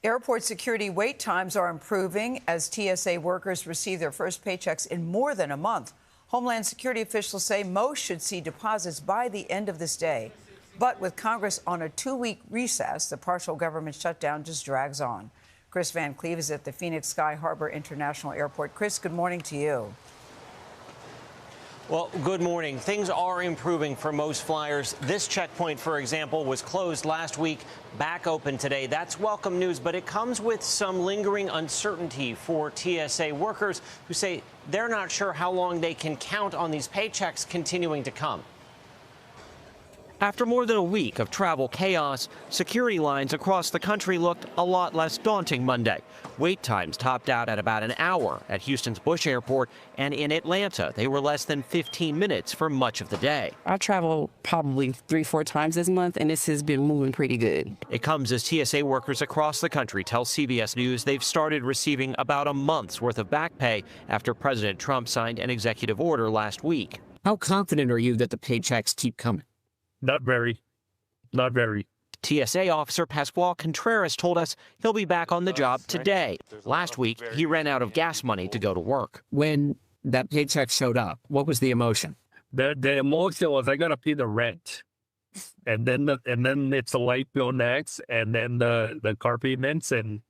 Airport security wait times are improving as TSA workers receive their first paychecks in more than a month. Homeland Security officials say most should see deposits by the end of this day. But with Congress on a 2-week recess, the partial government shutdown just drags on. Chris Van Cleve is at the Phoenix Sky Harbor International Airport. Chris, good morning to you. Well, good morning. Things are improving for most flyers. This checkpoint, for example, was closed last week, back open today. That's welcome news, but it comes with some lingering uncertainty for TSA workers who say they're not sure how long they can count on these paychecks continuing to come. After more than a week of travel chaos, security lines across the country looked a lot less daunting Monday. Wait times topped out at about an hour at Houston's Bush Airport, and in Atlanta, they were less than 15 minutes for much of the day. I travel probably 3-4 times this month, and this has been moving pretty good. It comes as TSA workers across the country tell CBS News they've started receiving about a month's worth of back pay after President Trump signed an executive order last week. How confident are you that the paychecks keep coming? Not very. TSA officer Pascual Contreras told us he'll be back on the job today. Last week, he ran out of gas money to go to work. When that paycheck showed up, what was the emotion? The emotion was I gotta pay the rent, and then it's the light bill next, and then the car payments, and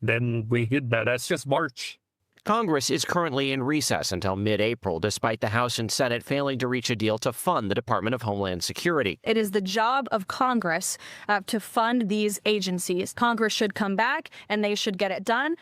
then we hit that. That's just March. Congress is currently in recess until mid-April, despite the House and Senate failing to reach a deal to fund the Department of Homeland Security. It is the job of Congress to fund these agencies. Congress should come back, and they should get it done.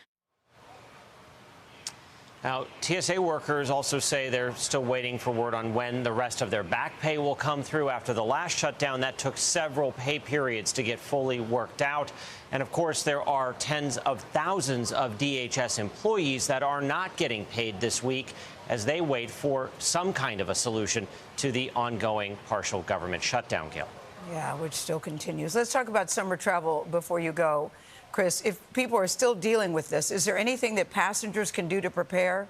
Now, TSA workers also say they're still waiting for word on when the rest of their back pay will come through. After the last shutdown, that took several pay periods to get fully worked out. And of course, there are tens of thousands of DHS employees that are not getting paid this week as they wait for some kind of a solution to the ongoing partial government shutdown, Gayle. Yeah, which still continues. Let's talk about summer travel before you go. Chris, if people are still dealing with this, is there anything that passengers can do to prepare?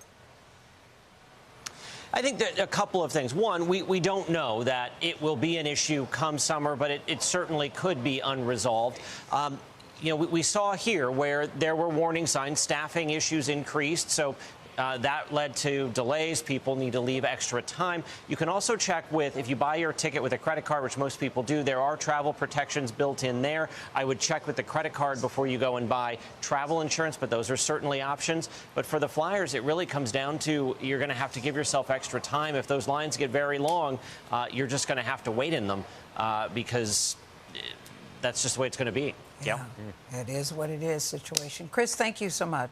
I think that a couple of things. One, we don't know that it will be an issue come summer, but it certainly could be unresolved. We saw here where there were warning signs, staffing issues increased, so that led to delays. People need to leave extra time. You can also check with, if you buy your ticket with a credit card, which most people do, there are travel protections built in there. I would check with the credit card before you go and buy travel insurance, but those are certainly options. But for the flyers, it really comes down to you're going to have to give yourself extra time. If those lines get very long, you're just going to have to wait in them because that's just the way it's going to be. Yeah, it is what it is situation. Chris, thank you so much.